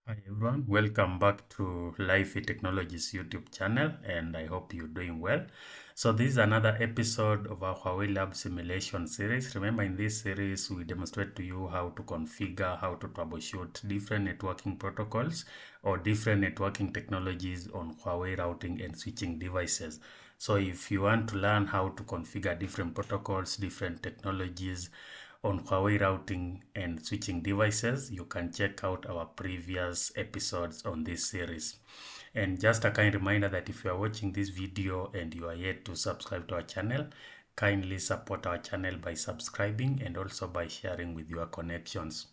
Hi everyone, welcome back to Life Technologies YouTube channel, and I hope you're doing well. So this is another episode of our Huawei Lab simulation series. Remember, in this series we demonstrate to you how to configure, how to troubleshoot different networking protocols or different networking technologies on Huawei routing and switching devices. So if you want to learn how to configure different protocols, different technologies on Huawei routing and switching devices, you can check out our previous episodes on this series. And just a kind reminder that if you are watching this video and you are yet to subscribe to our channel, kindly support our channel by subscribing and also by sharing with your connections.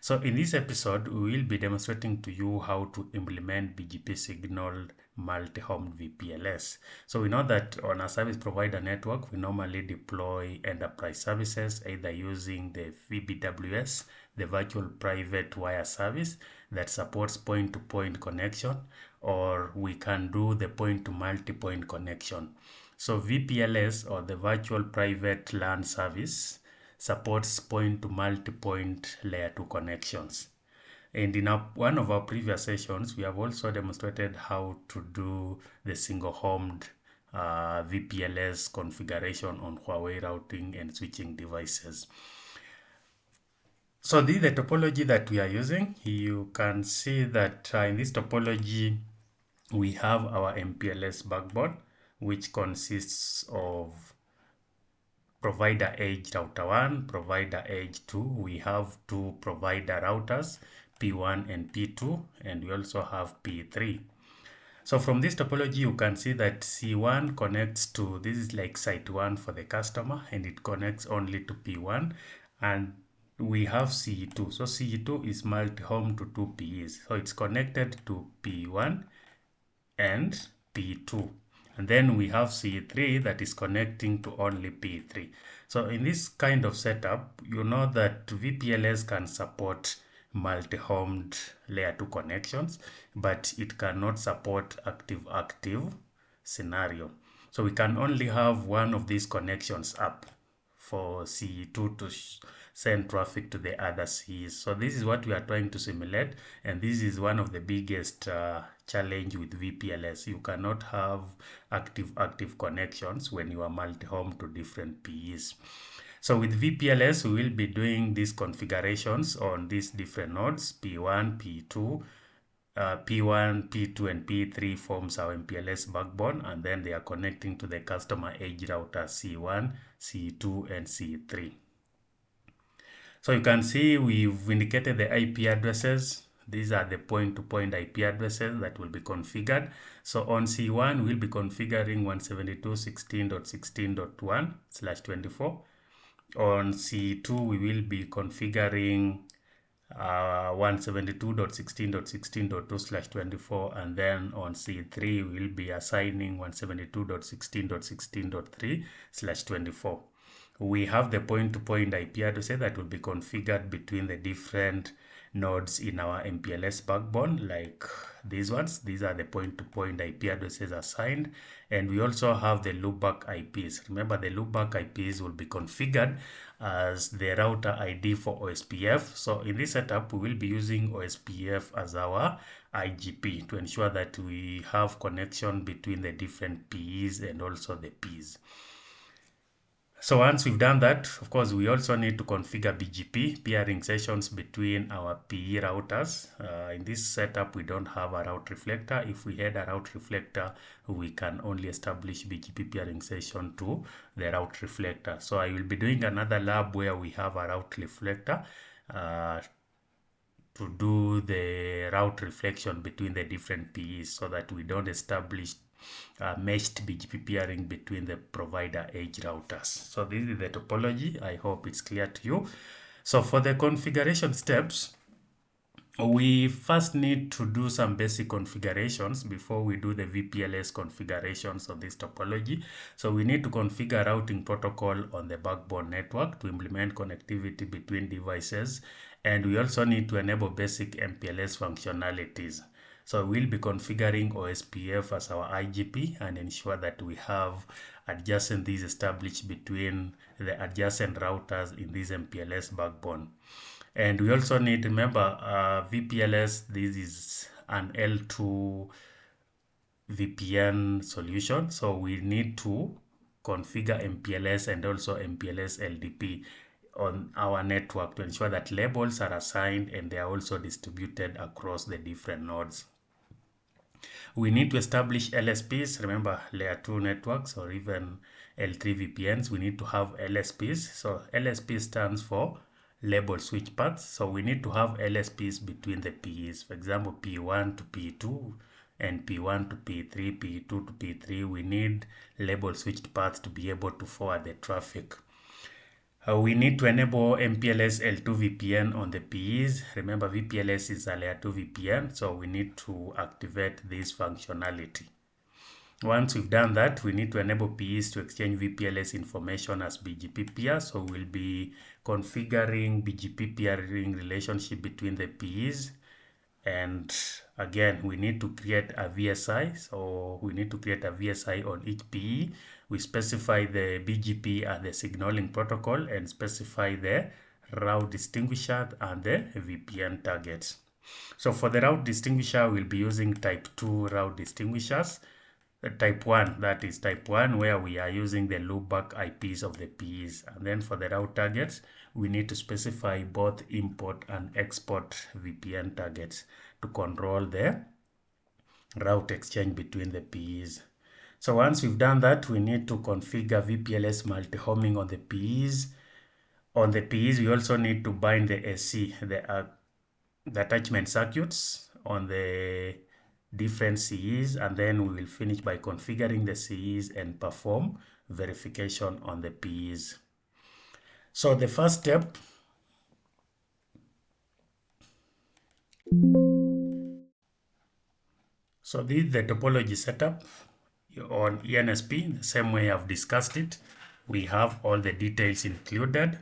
So in this episode, we will be demonstrating to you how to implement BGP signaled multi-home VPLS. So we know that on a service provider network, we normally deploy enterprise services either using the VPWS, the virtual private wire service that supports point-to-point connection, or we can do the point-to-multi-point connection. So VPLS, or the virtual private LAN service, supports point to multi-point layer 2 connections. And in one of our previous sessions, we have also demonstrated how to do the single-homed VPLS configuration on Huawei routing and switching devices. So this is the topology that we are using. You can see that in this topology, we have our MPLS backbone, which consists of provider edge router 1, provider edge 2. We have two provider routers, P1 and P2, and we also have P3. So from this topology, you can see that C1 connects to, this is like site 1 for the customer, and it connects only to P1. And we have CE2. So CE2 is multi-home to two PEs. So it's connected to P1 and P2. And then we have C3 that is connecting to only P3. So in this kind of setup, you know that VPLS can support multi-homed layer 2 connections, but it cannot support active-active scenario. So we can only have one of these connections up for CE2 to send traffic to the other Cs. So this is what we are trying to simulate, and this is one of the biggest challenge with VPLS. You cannot have active connections when you are multi-home to different PEs. So with VPLS, we will be doing these configurations on these different nodes, P1, P2, P1, P2, and P3 forms our MPLS backbone, and then they are connecting to the customer edge router C1, C2, and C3. So you can see we've indicated the IP addresses. These are the point-to-point IP addresses that will be configured. So on C1, we'll be configuring 172.16.16.1/24. On C2, we will be configuring 172.16.16.2/24, and then on C3 we'll be assigning 172.16.16.3/24. We have the point-to-point IP addresses that will be configured between the different nodes in our MPLS backbone, like these ones. These are the point-to-point IP addresses assigned, and we also have the loopback IPs. Remember, the loopback IPs will be configured as the router ID for OSPF. So in this setup, we will be using OSPF as our IGP to ensure that we have connection between the different PEs and also the Ps. So once we've done that, of course, we also need to configure BGP peering sessions between our PE routers. In this setup, we don't have a route reflector. If we had a route reflector, we can only establish BGP peering session to the route reflector. So I will be doing another lab where we have a route reflector to do the route reflection between the different PEs so that we don't establish meshed BGP peering between the provider edge routers. So this is the topology. I hope it's clear to you. So for the configuration steps, we first need to do some basic configurations before we do the VPLS configurations of this topology. So we need to configure routing protocol on the backbone network to implement connectivity between devices. And we also need to enable basic MPLS functionalities. So we'll be configuring OSPF as our IGP and ensure that we have adjacencies established between the adjacent routers in this MPLS backbone. And we also need, remember, VPLS, this is an L2 VPN solution. So we need to configure MPLS and also MPLS LDP on our network to ensure that labels are assigned and they are also distributed across the different nodes. We need to establish LSPs. Remember, layer 2 networks or even L3 VPNs, we need to have LSPs. So LSP stands for label switch paths. So we need to have LSPs between the PEs. For example, P1 to P2 and P1 to P3, P2 to P3. We need label switched paths to be able to forward the traffic. We need to enable MPLS L2 VPN on the PEs. Remember, VPLS is a layer 2 VPN, so we need to activate this functionality. Once we've done that, we need to enable PEs to exchange VPLS information as BGP peers. So we'll be configuring BGP peering relationship between the PEs. And again, we need to create a VSI. So we need to create a VSI on each PE. We specify the BGP and the signaling protocol and specify the route distinguisher and the VPN targets. So for the route distinguisher, we'll be using type 2 route distinguishers. Type 1, that is type 1, where we are using the loopback IPs of the PEs. And then for the route targets, we need to specify both import and export VPN targets to control the route exchange between the PEs. So once we've done that, we need to configure VPLS multi-homing on the PEs. On the PEs, we also need to bind the SC, the attachment circuits on the different CEs, and then we will finish by configuring the CEs and perform verification on the PEs. So the first step, so this is the topology setup on ENSP, the same way I've discussed it. We have all the details included.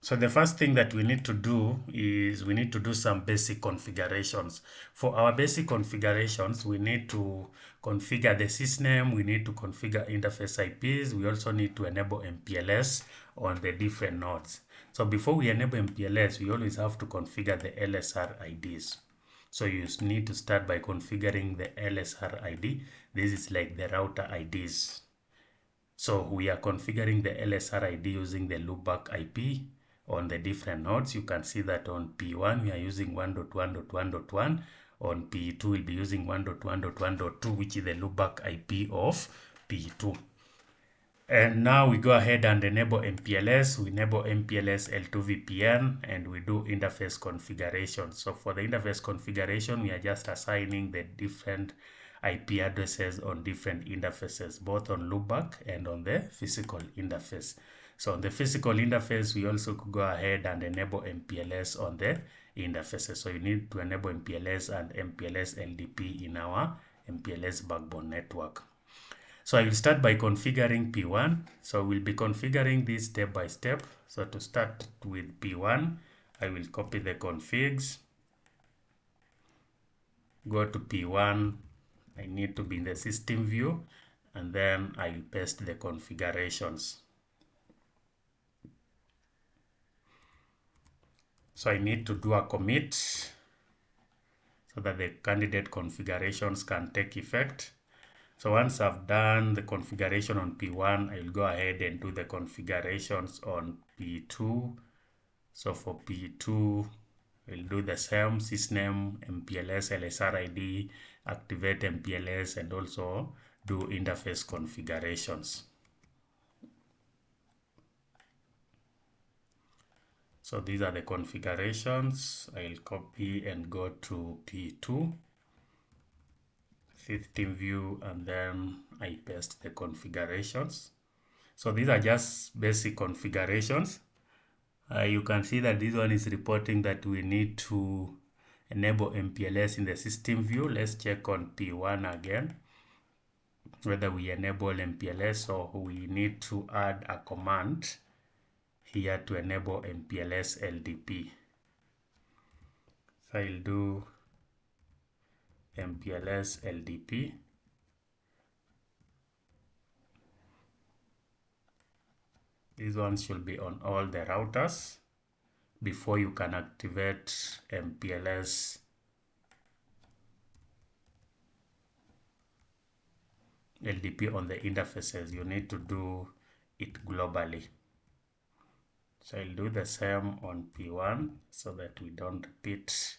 So the first thing that we need to do is we need to do some basic configurations. For our basic configurations, we need to configure the sysname, we need to configure interface IPs, we also need to enable MPLS on the different nodes. So before we enable MPLS, we always have to configure the LSR IDs. So you need to start by configuring the LSR ID. This is like the router IDs. So we are configuring the LSR ID using the loopback IP on the different nodes. You can see that on P1 we are using 1.1.1.1. On P2 we'll be using 1.1.1.2, which is the loopback IP of P2. And now we go ahead and enable MPLS. We enable MPLS L2 VPN and we do interface configuration. So for the interface configuration, we are just assigning the different IP addresses on different interfaces, both on loopback and on the physical interface. So on the physical interface, we also could go ahead and enable MPLS on the interfaces. So you need to enable MPLS and MPLS LDP in our MPLS backbone network. So I will start by configuring P1. So we'll be configuring this step by step. So to start with P1, I will copy the configs, go to P1. I need to be in the system view, and then I will paste the configurations. So I need to do a commit so that the candidate configurations can take effect. So once I've done the configuration on P1, I'll go ahead and do the configurations on P2. So for P2, we'll do the same: sysname, MPLS, LSR ID, activate MPLS, and also do interface configurations. So these are the configurations. I'll copy and go to P2, system view, and then I paste the configurations. So these are just basic configurations. You can see that this one is reporting that we need to enable MPLS in the system view. Let's check on P1 again, whether we enable MPLS, or we need to add a command here to enable MPLS LDP. So I'll do MPLS LDP. These ones should be on all the routers before you can activate MPLS LDP on the interfaces. You need to do it globally. So I'll do the same on P1 so that we don't repeat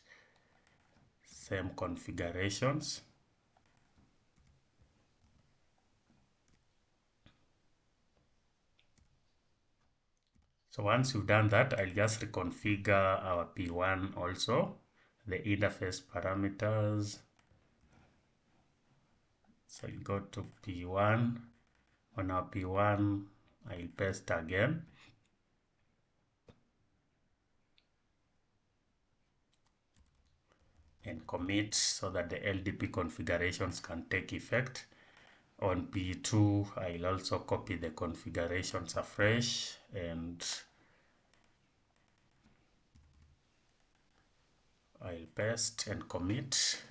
same configurations. So once you've done that, I'll just reconfigure our P1 also, the interface parameters. So I'll go to P1. On our P1, I'll paste again. And commit so that the LDP configurations can take effect. On P2, I'll also copy the configurations afresh and I'll paste and commit.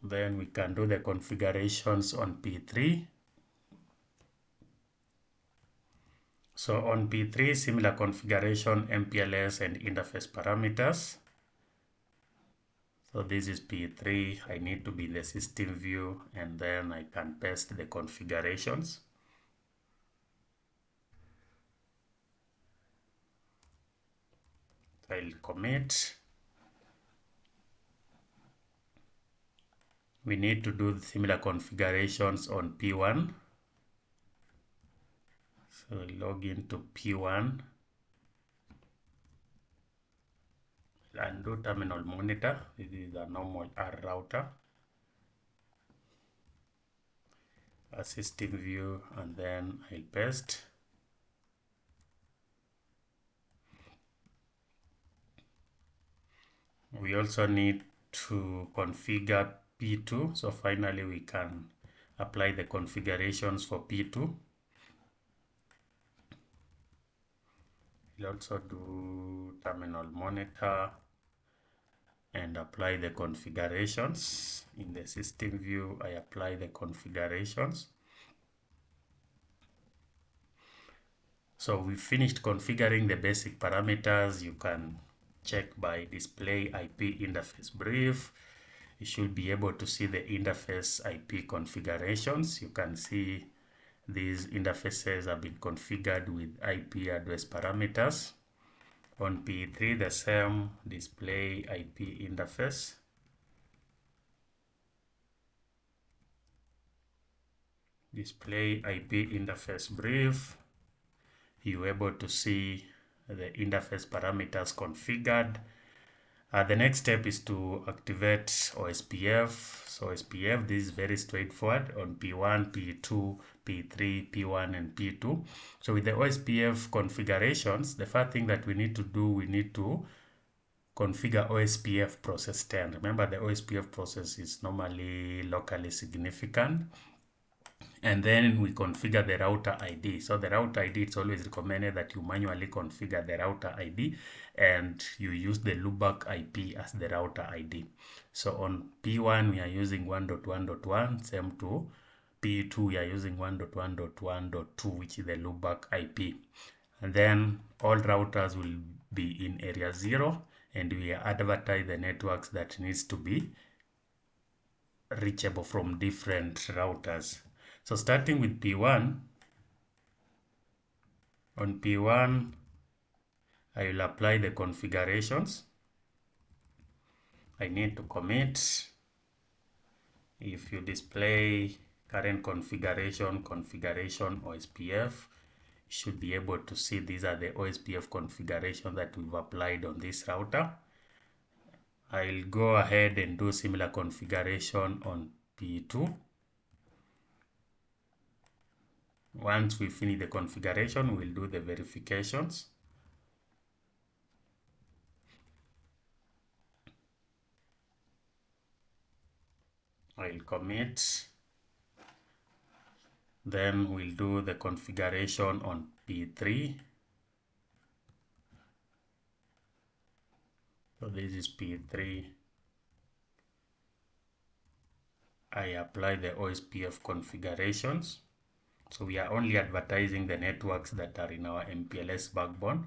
Then we can do the configurations on P3. So on P3, similar configuration, MPLS and interface parameters. So this is P3. I need to be in the system view and then I can paste the configurations. I'll commit. We need to do similar configurations on P1. So log into P1 and do terminal monitor. This is a normal R router. A system view and then I'll paste. We also need to configure P2. So finally we can apply the configurations for P2. We'll also do terminal monitor and apply the configurations. In the system view, I apply the configurations. So we finished configuring the basic parameters. You can check by display IP interface brief. You should be able to see the interface IP configurations. You can see these interfaces have been configured with IP address parameters. On P3, the same display IP interface. Display IP interface brief. You're able to see the interface parameters configured. The next step is to activate OSPF. So OSPF, this is very straightforward on P1, P2, P3, P1, and P2. So with the OSPF configurations, the first thing that we need to do, we need to configure OSPF process 10. Remember, the OSPF process is normally locally significant. And then we configure the router ID. So the router ID, it's always recommended that you manually configure the router ID and you use the loopback IP as the router ID. So on P1, we are using 1.1.1, same to P2, we are using 1.1.1.2, which is the loopback IP. And then all routers will be in area 0 and we advertise the networks that needs to be reachable from different routers. So starting with P1, on P1, I will apply the configurations. I need to commit. If you display current configuration OSPF, you should be able to see these are the OSPF configuration that we've applied on this router. I'll go ahead and do similar configuration on P2. Once we finish the configuration, we'll do the verifications. I'll commit. Then we'll do the configuration on P3. So this is P3. I apply the OSPF configurations. So we are only advertising the networks that are in our MPLS backbone.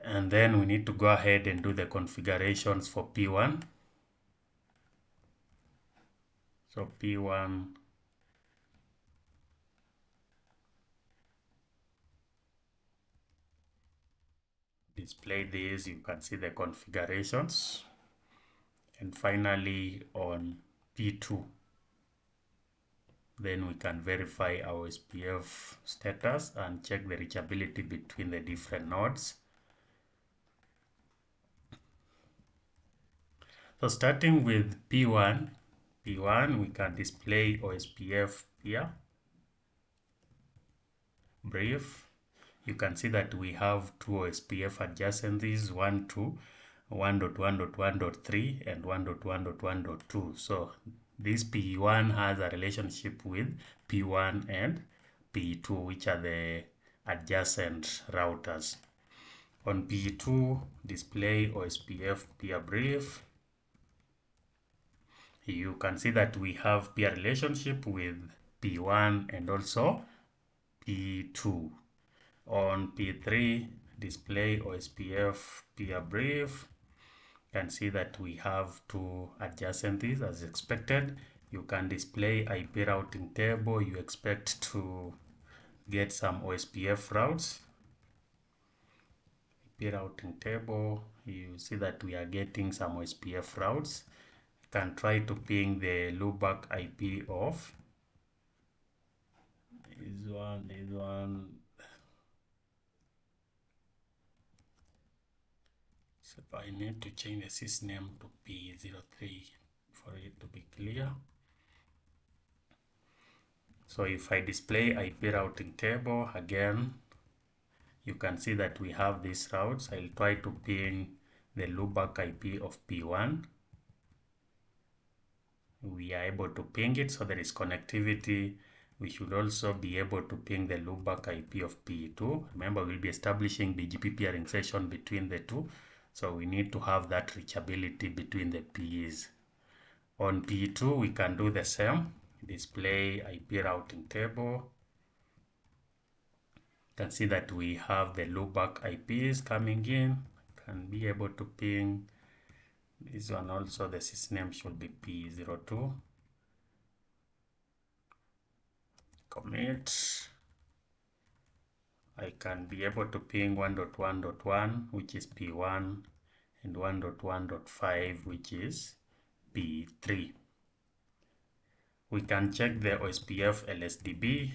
And then we need to go ahead and do the configurations for P1. So P1, display this, you can see the configurations. And finally on P2, then we can verify our OSPF status and check the reachability between the different nodes. So starting with P1, we can display OSPF here, brief. You can see that we have two OSPF adjacencies, 1.1.1.3 and 1.1.1.2. So this P1 has a relationship with P1 and P2, which are the adjacent routers. On P2, display OSPF peer brief. You can see that we have peer relationship with P1 and also P2. On P3, display OSPF peer brief. You can see that we have two adjacencies as expected. You can display IP routing table. You expect to get some OSPF routes. IP routing table, you see that we are getting some OSPF routes. You can try to ping the loopback IP of this one. So I need to change the sysname to P03 for it to be clear. So if I display IP routing table again, you can see that we have these routes. I'll try to ping the loopback IP of P1. We are able to ping it, so there is connectivity. We should also be able to ping the loopback IP of P2. Remember, we'll be establishing BGP peering session between the two, so we need to have that reachability between the PEs. On P2, we can do the same. Display IP routing table. You can see that we have the loopback IPs coming in. Can be able to ping this one also. The sysname should be P02. Commit. I can be able to ping 1.1.1, which is P1, and 1.1.5, which is P3. We can check the OSPF LSDB.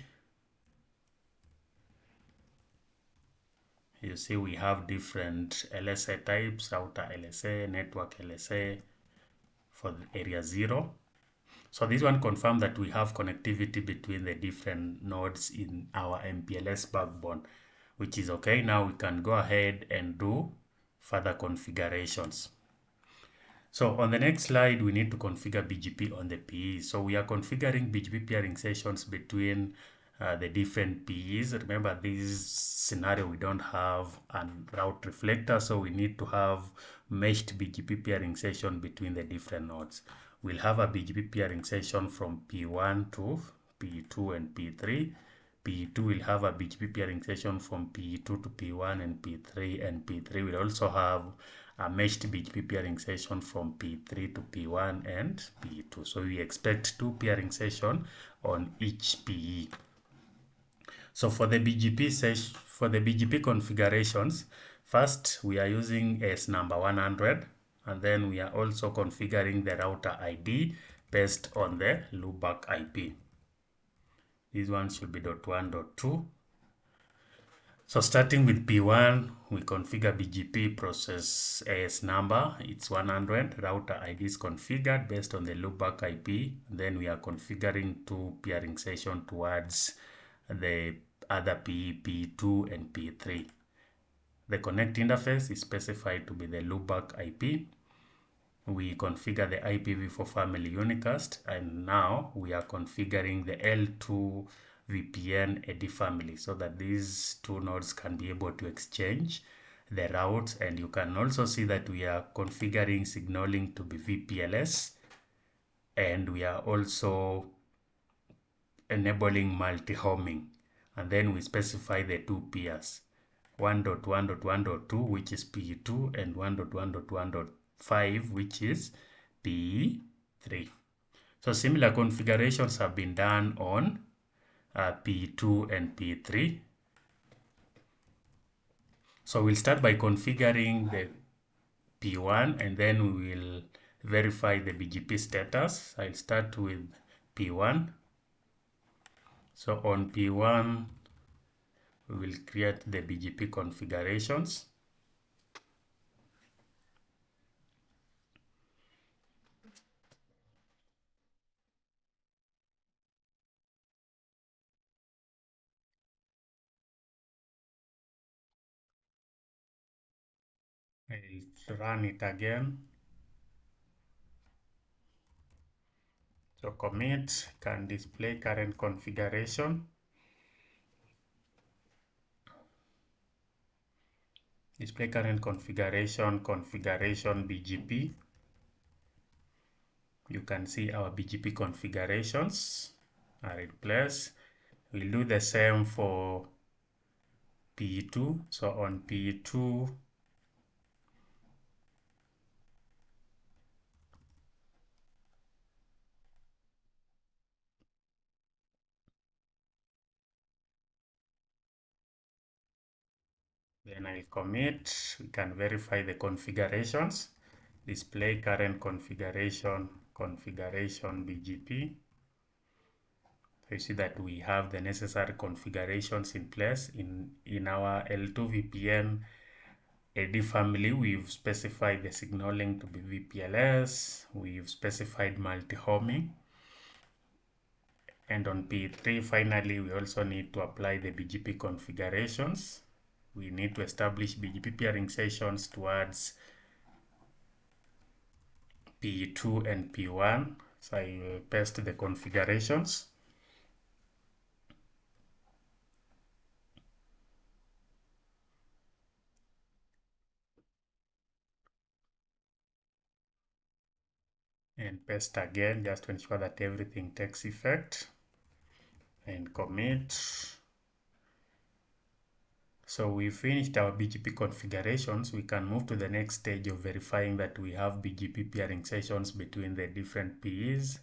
You see we have different LSA types, router LSA, network LSA for area 0. So this one confirms that we have connectivity between the different nodes in our MPLS backbone, which is okay. Now we can go ahead and do further configurations. So on the next slide, we need to configure BGP on the PE. So we are configuring BGP peering sessions between the different PEs. Remember, this scenario, we don't have a route reflector, so we need to have meshed BGP peering session between the different nodes. We'll have a BGP peering session from P1 to P2 and P3. P2 will have a BGP peering session from P2 to P1 and P3, and P3 will also have a meshed BGP peering session from P3 to P1 and P2. So we expect two peering sessions on each PE. So for the BGP configurations, first we are using S number 100, and then we are also configuring the router ID based on the loopback IP. This one should be .1.2. So starting with P1, we configure BGP process AS number, it's 100, router ID is configured based on the loopback IP. Then we are configuring two peering sessions towards the other PE, P2 and P3. The connect interface is specified to be the loopback IP. We configure the IPv4 family unicast, and now we are configuring the L2 VPN AD family so that these two nodes can be able to exchange the routes. And you can also see that we are configuring signaling to be VPLS. and we are also enabling multi-homing, and then we specify the two peers 1.1.1.2 which is PE2 and 1.1.1.5 which is PE3. So similar configurations have been done on P2 and P3. So we'll start by configuring the P1 and then we will verify the BGP status. I'll start with P1. So on P1, we will create the BGP configurations. I'll run it again. So commit can display current configuration. Display current configuration, configuration BGP. You can see our BGP configurations are in place. We'll do the same for P2. So on P2, then I'll commit. We can verify the configurations. Display current configuration, configuration BGP. So you see that we have the necessary configurations in place. In our L2 VPN AD family, we've specified the signaling to be VPLS. We've specified multi-homing. And on P3, finally, we also need to apply the BGP configurations. We need to establish BGP peering sessions towards P2 and P1. So I will paste the configurations. And paste again just to ensure that everything takes effect. And commit. So we finished our BGP configurations. We can move to the next stage of verifying that we have BGP peering sessions between the different PEs.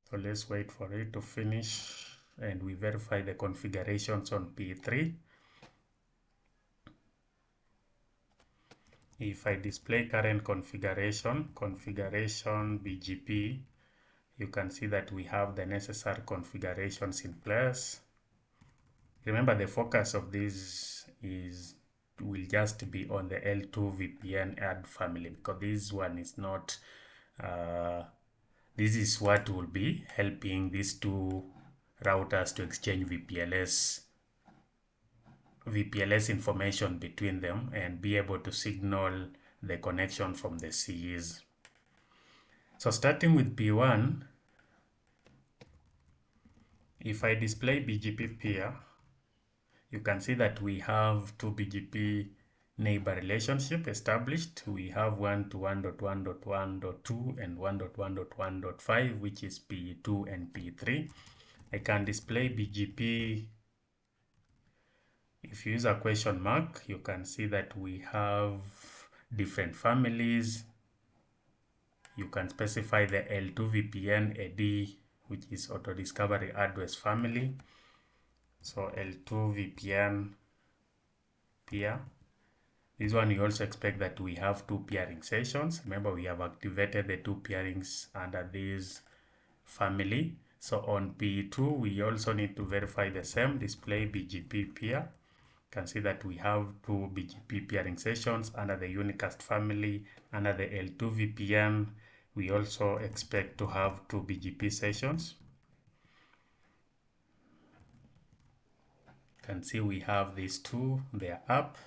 So let's wait for it to finish and we verify the configurations on P3. If I display current configuration, configuration BGP, you can see that we have the necessary configurations in place. Remember, the focus of this will just be on the L2 VPN ad family, because this one is not this is what will be helping these two routers to exchange VPLS information between them and be able to signal the connection from the CEs. So starting with P1, if I display BGP peer, you can see that we have two BGP neighbor relationship established. We have 1.1.1.1.2 and 1.1.1.5, which is P2 and P3. I can display BGP. If you use a question mark, you can see that we have different families. You can specify the L2 VPN AD, which is auto discovery address family. So L2 VPN peer. This one you also expect that we have two peering sessions. Remember, we have activated the two peerings under this family. So on P2, we also need to verify the same, display BGP peer. You can see that we have two BGP peering sessions under the unicast family. Under the L2 VPN, we also expect to have two BGP sessions. You can see we have these two, they are up.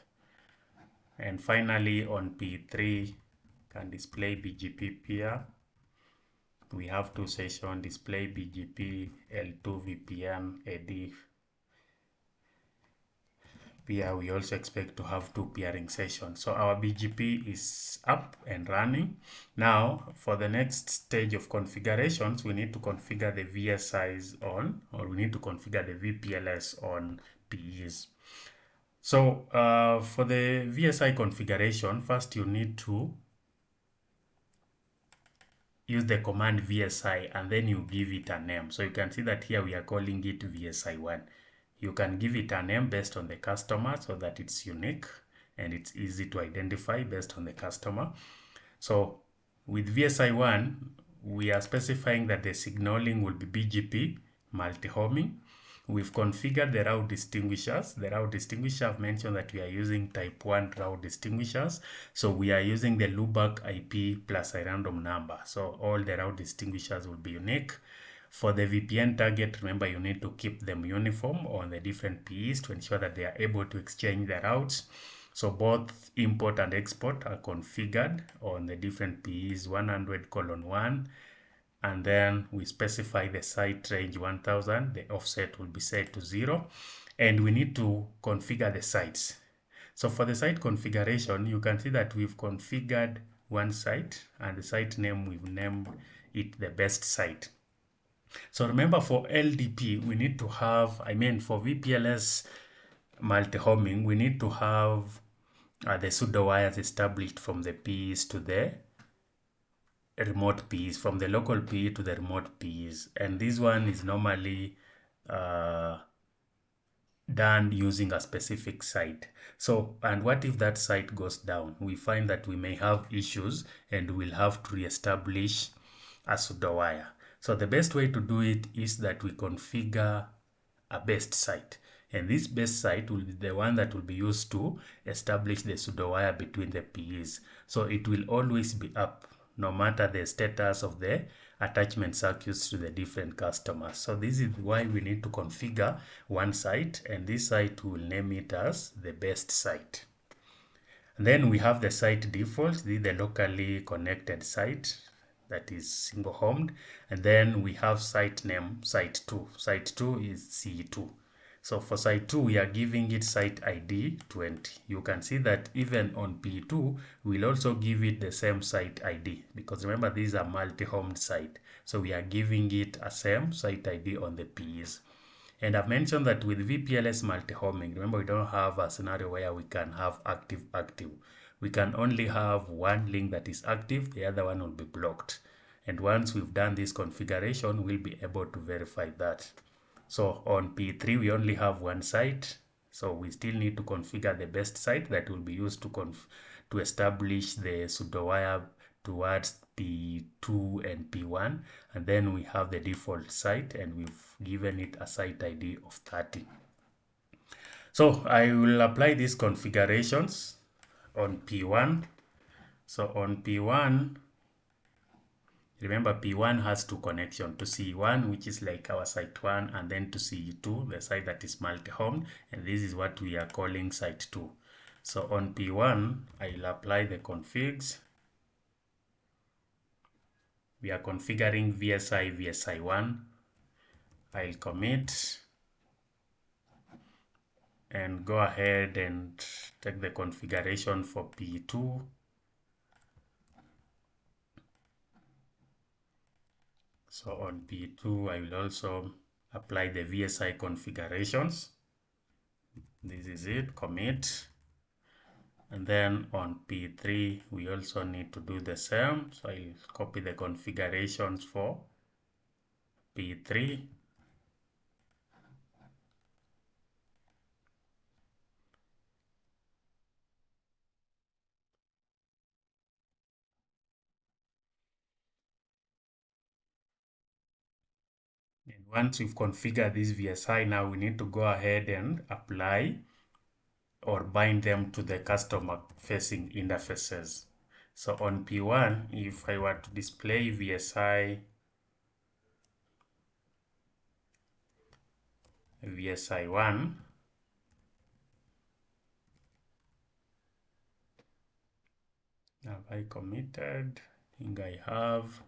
And finally on P3, can display BGP peer. We have two sessions, display BGP L2 VPN AD. here we also expect to have 2 peering sessions. So our BGP is up and running. Now, for the next stage of configurations, we need to configure the VSIs on, or we need to configure the VPLS on PEs. So for the VSI configuration, first you need to use the command VSI and then you give it a name. So you can see that here we are calling it VSI1. You can give it a name based on the customer so that it's unique and it's easy to identify based on the customer. So with VSI1, we are specifying that the signaling will be BGP multi-homing. We've configured the route distinguishers. The route distinguisher, I've mentioned that we are using type 1 route distinguishers. So we are using the loopback IP plus a random number. So all the route distinguishers will be unique. For the VPN target, remember you need to keep them uniform on the different PEs to ensure that they are able to exchange the routes. So both import and export are configured on the different PEs 100:1, and then we specify the site range 1000. The offset will be set to 0, and we need to configure the sites. So for the site configuration, you can see that we've configured one site, and the site name we've named it the best site. So remember, for LDP, we need to have, for VPLS multi-homing, we need to have the pseudo wires established from the PEs to the remote PEs, from the local PE to the remote PEs. And this one is normally done using a specific site. So, and what if that site goes down? We find that we may have issues and we'll have to reestablish a pseudo wire. So the best way to do it is that we configure a best site. And this best site will be the one that will be used to establish the pseudo wire between the PEs. So it will always be up, no matter the status of the attachment circuits to the different customers. So this is why we need to configure one site, and this site will name it as the best site. And then we have the site defaults. This is the locally connected site that is single homed, and then we have site name site 2. Site 2 is C2. So for site 2, we are giving it site ID 20. You can see that even on P2, we'll also give it the same site ID, because remember, these are multi-homed site. So we are giving it a same site ID on the PEs. And I've mentioned that with VPLS multi-homing, remember, we don't have a scenario where we can have active. We can only have one link that is active, the other one will be blocked. And once we've done this configuration, we'll be able to verify that. So on P3, we only have one site. So we still need to configure the best site that will be used to establish the pseudo wire towards P2 and P1. And then we have the default site, and we've given it a site ID of 30. So I will apply these configurations on P1. So on P1, remember, P1 has two connections, to C1, which is like our site 1, and then to C2, the site that is multi-homed, and this is what we are calling site 2. So on P1, I'll apply the configs. We are configuring VSI1. I'll commit and go ahead and take the configuration for P2. So on P2, I will also apply the VSI configurations. This is it, commit. And then on P3, we also need to do the same. So I'll copy the configurations for P3. And once we've configured this VSI, now we need to go ahead and apply or bind them to the customer facing interfaces. So on P1, if I were to display VSI1, have I committed? I think I have.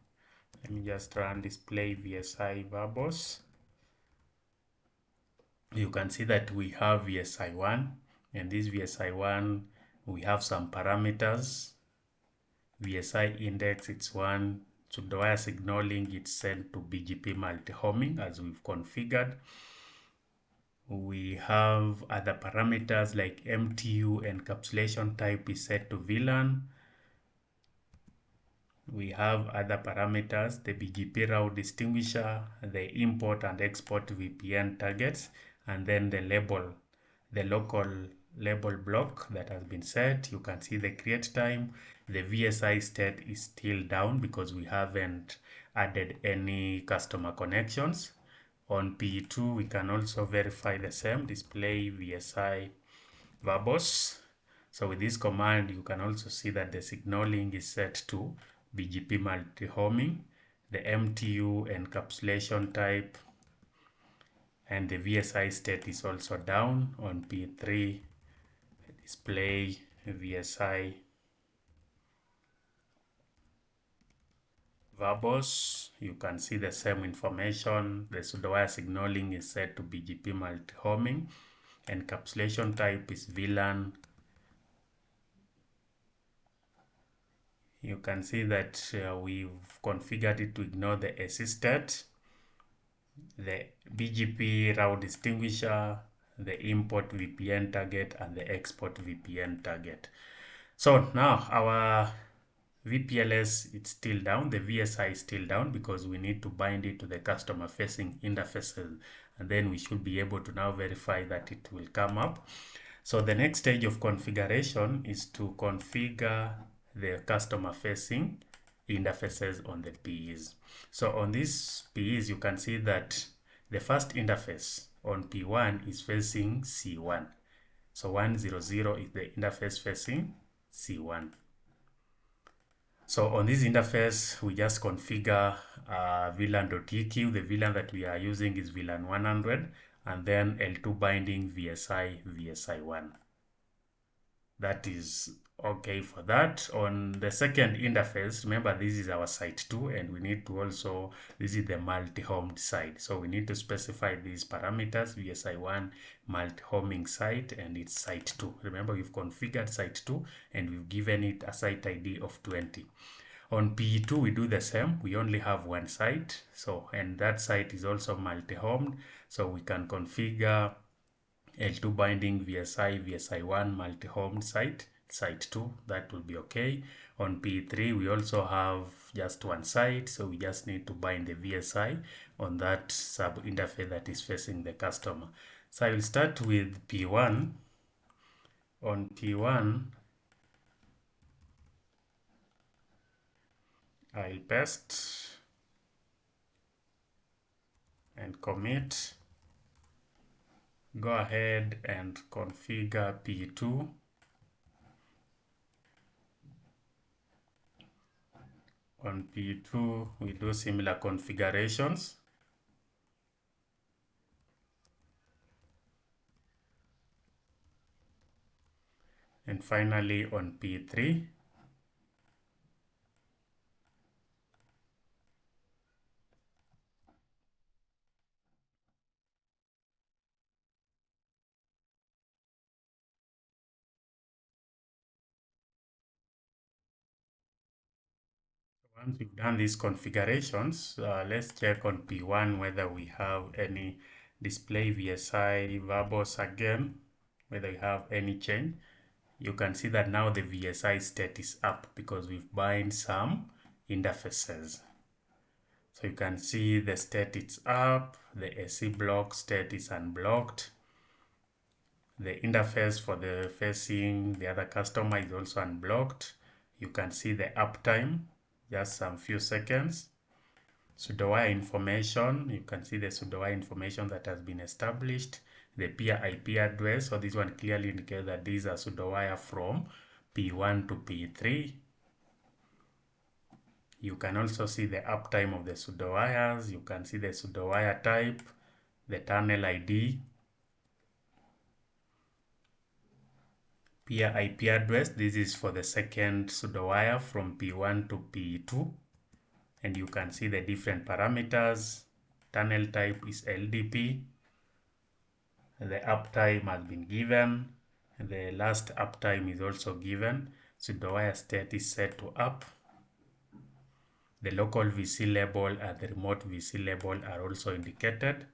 Let me just run display VSI verbose. You can see that we have VSI1, And this VSI1, we have some parameters. VSI index, it's 1. Pseudo-wire signaling, it's sent to BGP multi-homing as we've configured. We have other parameters like MTU encapsulation type is set to VLAN. We have other parameters, the BGP route distinguisher, the import and export VPN targets, and then the label, the local label block that has been set. You can see the create time. The VSI state is still down because we haven't added any customer connections. On P2, we can also verify the same, display VSI verbose. So with this command, you can also see that the signaling is set to BGP multi-homing, the MTU encapsulation type, and the VSI state is also down. On P3, display VSI verbose. You can see the same information. The pseudo-wire signaling is set to BGP multi-homing. Encapsulation type is VLAN. You can see that we've configured it to ignore the AC state, the BGP route distinguisher, the import VPN target, and the export VPN target. So now our VPLS it's still down, the VSI is still down because we need to bind it to the customer facing interfaces, and then we should be able to now verify that it will come up. So the next stage of configuration is to configure the customer facing interfaces on the PEs. So on these PEs, you can see that the first interface on P1 is facing C1. So 100 is the interface facing C1. So on this interface, we just configure VLAN.eq. The VLAN that we are using is VLAN 100, and then L2 binding VSI1. That is okay for that. On the second interface, remember this is our site 2, and we need to also, this is the multi-homed site. So we need to specify these parameters, VSI1 multi-homing site, and it's site 2. Remember we've configured site 2 and we've given it a site ID of 20. On P2 we do the same. We only have one site, so, and that site is also multi-homed, so we can configure L2 binding VSI1 multi-homed site 2, that will be okay. On P3 we also have just one site, so we just need to bind the VSI on that sub interface that is facing the customer. So I will start with P1. On P1 I'll paste and commit. Go ahead and configure P2. On P2, we do similar configurations. And finally, on P3, once we've done these configurations, let's check on P1 whether we have any display VSI verbose again, whether we have any change. You can see that now the VSI state is up because we've bind some interfaces. So you can see the state is up, the AC block state is unblocked. The interface for the facing the other customer is also unblocked. You can see the uptime, just some few seconds. Pseudo-wire information, you can see the pseudo-wire information that has been established. The peer IP address, so this one clearly indicates that these are pseudo-wire from P1 to P3. You can also see the uptime of the pseudo-wires. You can see the pseudo-wire type, the tunnel ID, peer IP address. This is for the second pseudo-wire from P1 to P2. And you can see the different parameters. Tunnel type is LDP. The uptime has been given. The last uptime is also given. Pseudo wire state is set to up. The local VC label and the remote VC label are also indicated.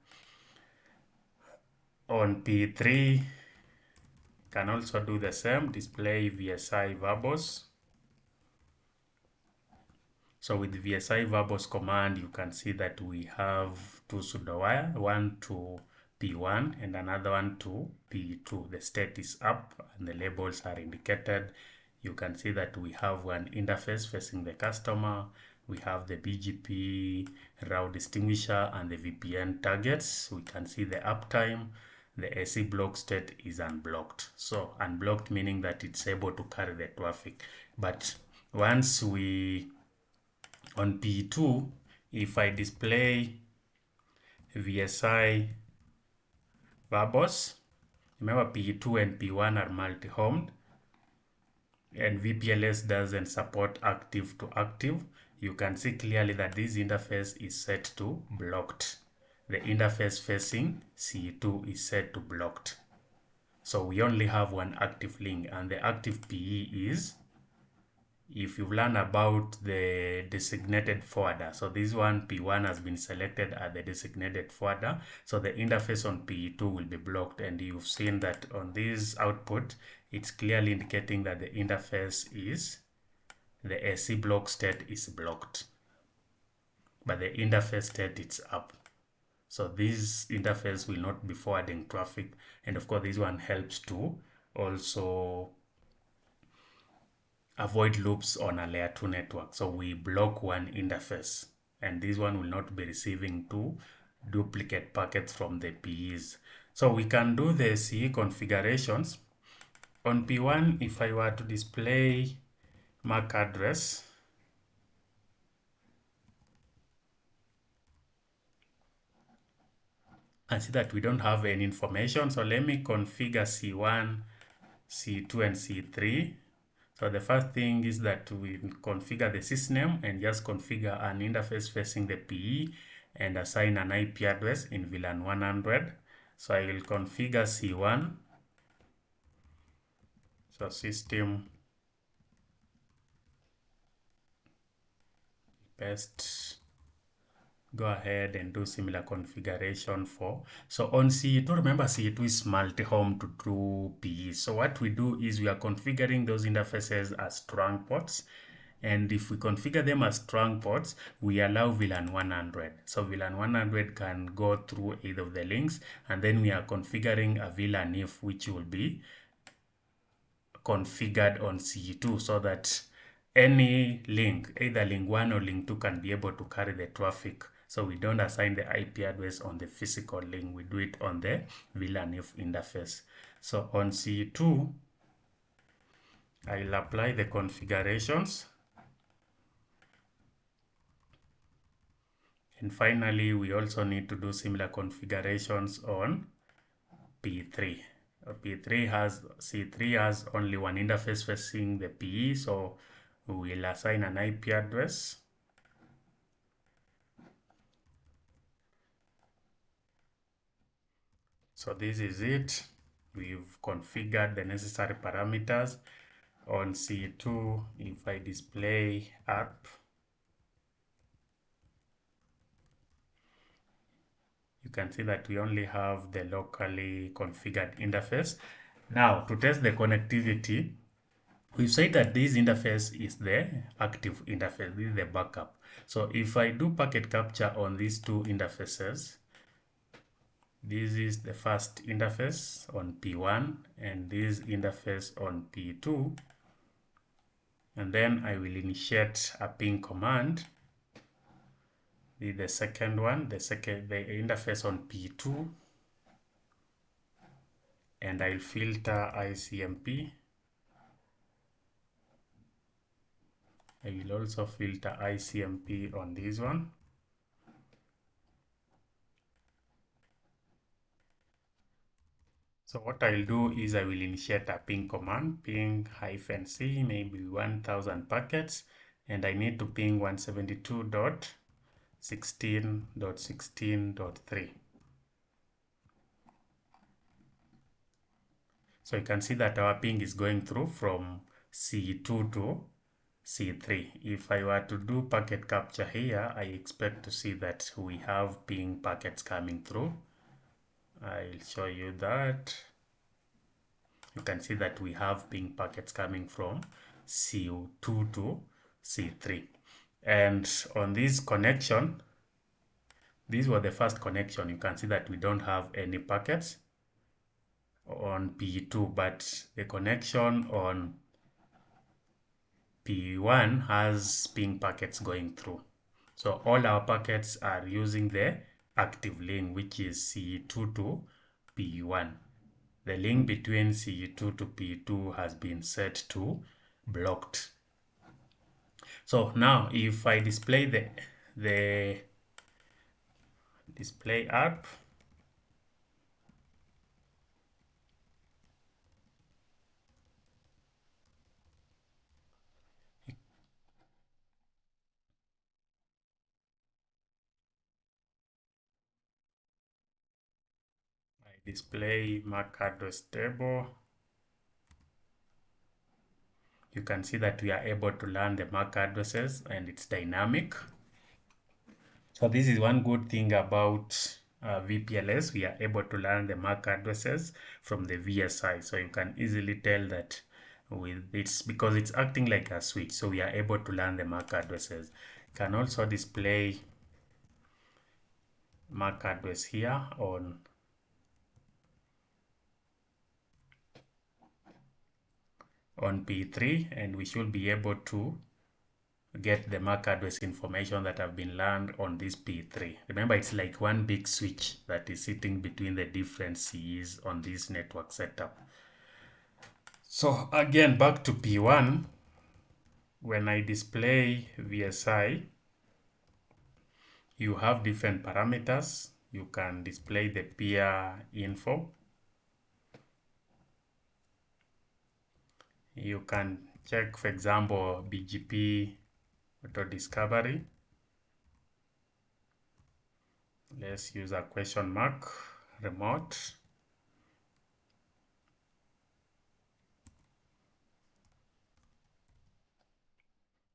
On P3, can also do the same, display VSI verbose. So with VSI verbose command, you can see that we have two pseudo wire, one to P1 and another one to P2. The state is up and the labels are indicated. You can see that we have one interface facing the customer. We have the BGP route distinguisher and the VPN targets. We can see the uptime. The AC block state is unblocked. So unblocked meaning that it's able to carry the traffic. But once we on P2, if I display VSI verbose, remember P2 and P1 are multi-homed, and VPLS doesn't support active to active. You can see clearly that this interface is set to blocked. The interface facing C2 is set to blocked. So we only have one active link, and the active PE is, if you've learned about the designated forwarder, so this one P1 has been selected as the designated forwarder, so the interface on P2 will be blocked, and you've seen that on this output it's clearly indicating that the interface is, the AC block state is blocked, but the interface state is up. So this interface will not be forwarding traffic, and of course this one helps to also avoid loops on a layer 2 network. So we block one interface, and this one will not be receiving two duplicate packets from the PEs. So we can do the CE configurations. On P1, if I were to display MAC address, I see that we don't have any information. So let me configure C1, C2, and C3. So the first thing is that we configure the sysname and just configure an interface facing the PE and assign an IP address in VLAN 100. So I will configure C1. So system best, go ahead and do similar configuration for. So on C2, remember C2 is multi-home to true PE. So what we do is we are configuring those interfaces as trunk ports. And if we configure them as trunk ports, we allow VLAN 100. So VLAN 100 can go through either of the links, and then we are configuring a VLAN if which will be configured on C2 so that any link, either link 1 or link 2, can be able to carry the traffic. So we don't assign the IP address on the physical link, we do it on the VLAN if interface. So on C2, I'll apply the configurations. And finally, we also need to do similar configurations on P3. C3 has only one interface facing the PE, so we will assign an IP address. So this is it. We've configured the necessary parameters. On C2, if I display app, you can see that we only have the locally configured interface. Now, to test the connectivity, we've said that this interface is the active interface, this is the backup. So if I do packet capture on these two interfaces, this is the first interface on P1 and this interface on P2, and then I will initiate a ping command. The second one, the interface on P2, and I'll filter ICMP. I will also filter ICMP on this one. So what I'll do is I will initiate a ping command, ping-c, maybe 1000 packets, and I need to ping 172.16.16.3. So you can see that our ping is going through from C2 to C3. If I were to do packet capture here, I expect to see that we have ping packets coming through. I'll show you that. You can see that we have ping packets coming from C2 to C3. And on this connection, these were the first connection. You can see that we don't have any packets on P2, but the connection on P1 has ping packets going through. So all our packets are using the active link, which is C2 to P1. The link between C2 to P2 has been set to blocked. So now if I display the display app, I display MAC address table, you can see that we are able to learn the MAC addresses and it's dynamic. So this is one good thing about VPLS. We are able to learn the MAC addresses from the VSI. So you can easily tell that with it's because it's acting like a switch. So we are able to learn the MAC addresses. You can also display MAC address here on P3, and we should be able to get the MAC address information that have been learned on this P3. Remember, it's like one big switch that is sitting between the different CEs on this network setup. So again, back to P1, when I display VSI, you have different parameters. You can display the peer info. You can check, for example, BGP auto discovery. Let's use a question mark, remote.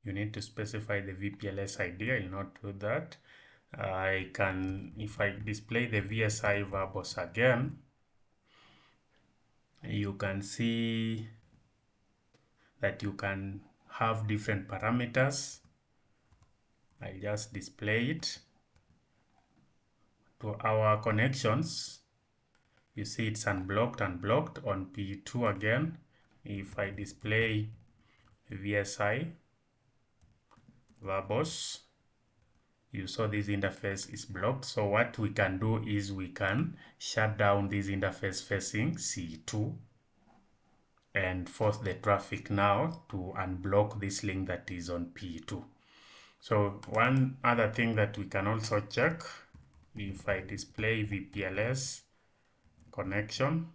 You need to specify the VPLS ID. I'll not do that. I can, if I display the VSI verbose again, you can see that you can have different parameters. I'll just display it. To our connections, you see it's unblocked on P2 again. If I display VSI verbose, you saw this interface is blocked. So what we can do is we can shut down this interface facing C2 and force the traffic now to unblock this link that is on P2. So one other thing that we can also check, if I display VPLS connection,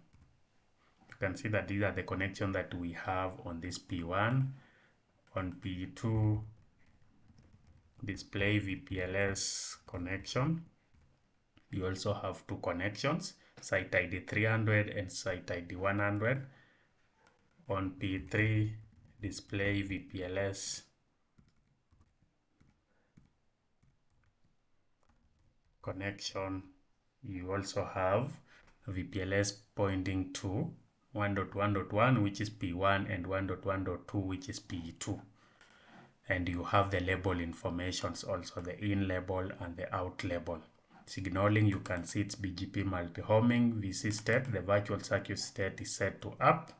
you can see that these are the connections that we have on this P1. On P2, display VPLS connection. You also have two connections, site ID 300 and site ID 100. On P3, display VPLS connection. You also have VPLS pointing to 1.1.1, which is P1, and 1.1.2, which is P2. And you have the label informations also, the in label and the out label. Signaling, you can see it's BGP multi-homing, VC state, the virtual circuit state is set to up.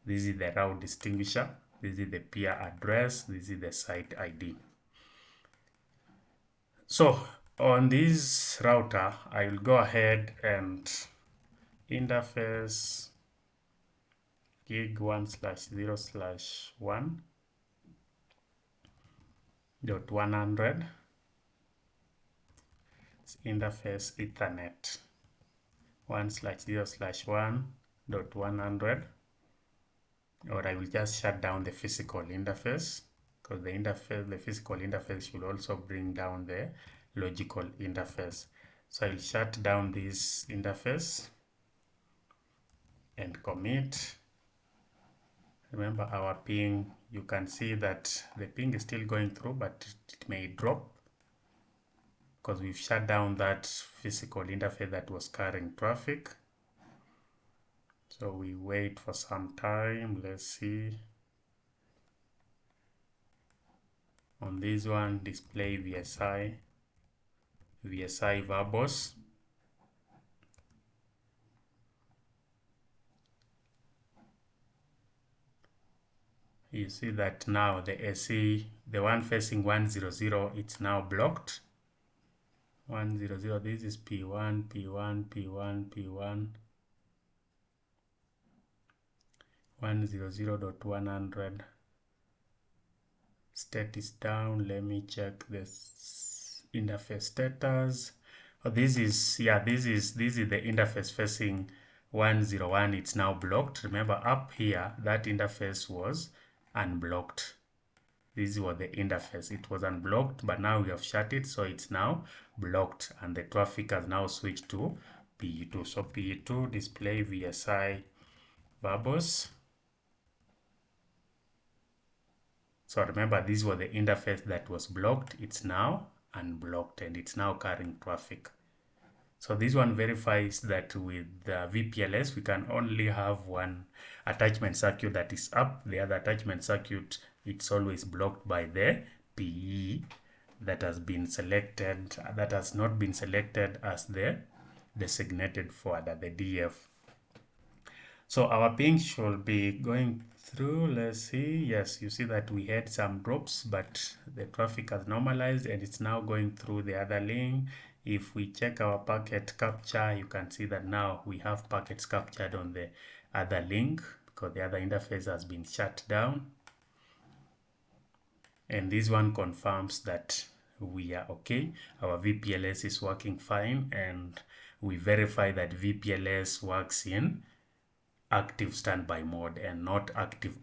This is the route distinguisher. This is the peer address. This is the site ID. So on this router, I will go ahead and interface gig 1/0/1.100 interface Ethernet 1/0/1.100, or I will just shut down the physical interface, because the physical interface should also bring down the logical interface. So I'll shut down this interface. and commit. Remember our ping, you can see that the ping is still going through, but it may drop because we've shut down that physical interface that was carrying traffic. So we wait for some time. Let's see. On this one, display VSI verbose. You see that now the SE, the one facing 100, it's now blocked. 100, this is P1, P1, P1, P1. 100.100. State is down. Let me check this interface status. Oh, this is the interface facing 101. It's now blocked. Remember up here that interface was unblocked. This was the interface. It was unblocked, but now we have shut it, so it's now blocked, and the traffic has now switched to PE2. So PE2 display VSI verbose. So remember, this was the interface that was blocked. It's now unblocked and it's now carrying traffic. So this one verifies that with the VPLS, we can only have one attachment circuit that is up. The other attachment circuit, it's always blocked by the PE that has been selected, that has not been selected as the designated forwarder, the DF. So our ping should be going through. Let's see. Yes, you see that we had some drops, but the traffic has normalized and it's now going through the other link. If we check our packet capture, you can see that now we have packets captured on the other link because the other interface has been shut down. And this one confirms that we are okay. Our VPLS is working fine, and we verify that VPLS works in active standby mode and not active.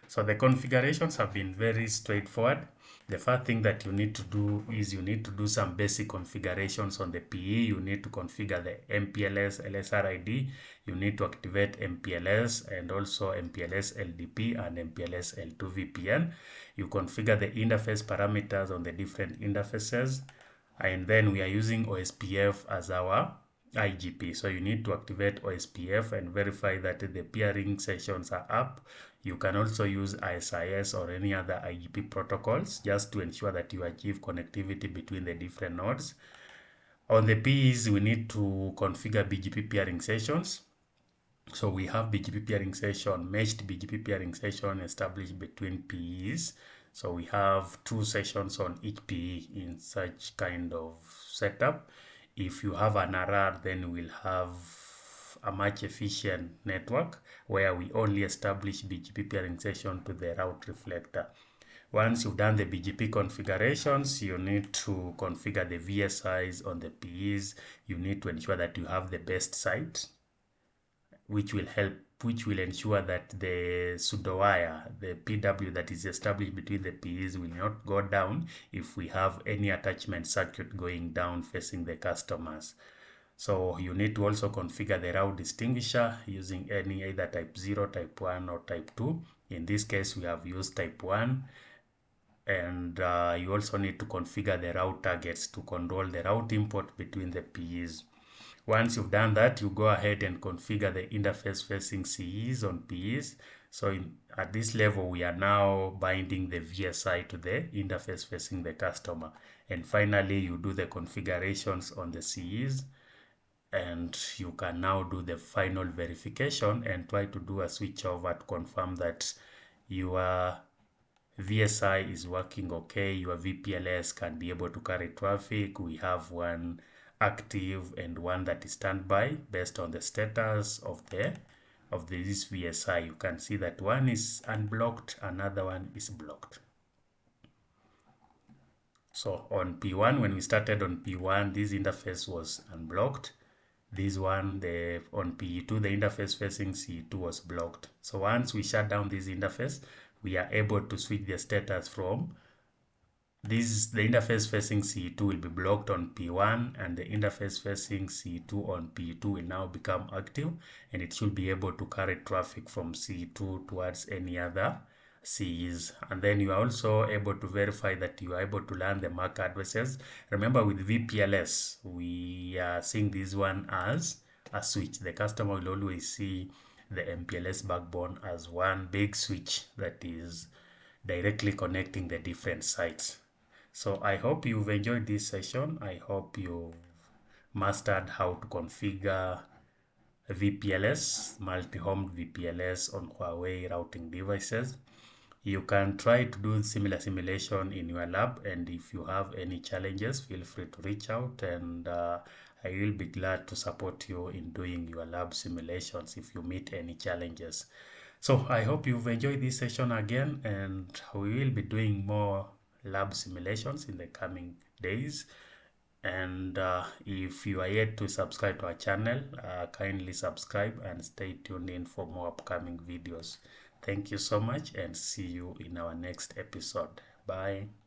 So the configurations have been very straightforward. The first thing that you need to do is you need to do some basic configurations on the PE. You need to configure the MPLS LSRID. You need to activate MPLS and also MPLS LDP and MPLS L2 VPN. You configure the interface parameters on the different interfaces, and then we are using OSPF as our IGP. So you need to activate OSPF and verify that the peering sessions are up. You can also use ISIS or any other IGP protocols just to ensure that you achieve connectivity between the different nodes. On the PEs, we need to configure BGP peering sessions. So we have BGP peering session, meshed BGP peering session established between PEs. So we have 2 sessions on each PE in such kind of setup. If you have an RR, then we'll have a much efficient network where we only establish BGP peering session to the route reflector. Once you've done the BGP configurations, you need to configure the VSIs on the PEs. You need to ensure that you have the best site, which will ensure that the pseudo wire, the PW that is established between the PEs, will not go down if we have any attachment circuit going down facing the customers. So you need to also configure the route distinguisher using any either type 0, type 1 or type 2. In this case, we have used type 1. And you also need to configure the route targets to control the route import between the PEs. Once you've done that, you go ahead and configure the interface facing CEs on PEs. So at this level, we are now binding the VSI to the interface facing the customer. And finally, you do the configurations on the CEs, and you can now do the final verification and try to do a switch over to confirm that your VSI is working okay, your VPLS can be able to carry traffic. We have one active and one that is standby based on the status of this VSI. You can see that one is unblocked, another one is blocked. So on P1, when we started on P1, this interface was unblocked. This one, on PE2, the interface facing C2 was blocked. So once we shut down this interface, we are able to switch the status from the interface facing CE2 will be blocked on P1, and the interface facing CE2 on P2 will now become active, and it should be able to carry traffic from CE2 towards any other CEs. And then you are also able to verify that you are able to learn the MAC addresses. Remember, with VPLS, we are seeing this one as a switch. The customer will always see the MPLS backbone as one big switch that is directly connecting the different sites. So I hope you've enjoyed this session. I hope you've mastered how to configure VPLS, multi-home VPLS on Huawei routing devices. You can try to do similar simulation in your lab, and if you have any challenges, feel free to reach out, and I will be glad to support you in doing your lab simulations if you meet any challenges. So I hope you've enjoyed this session again, and we will be doing more lab simulations in the coming days. And if you are yet to subscribe to our channel, kindly subscribe and stay tuned in for more upcoming videos. Thank you so much, and see you in our next episode. Bye.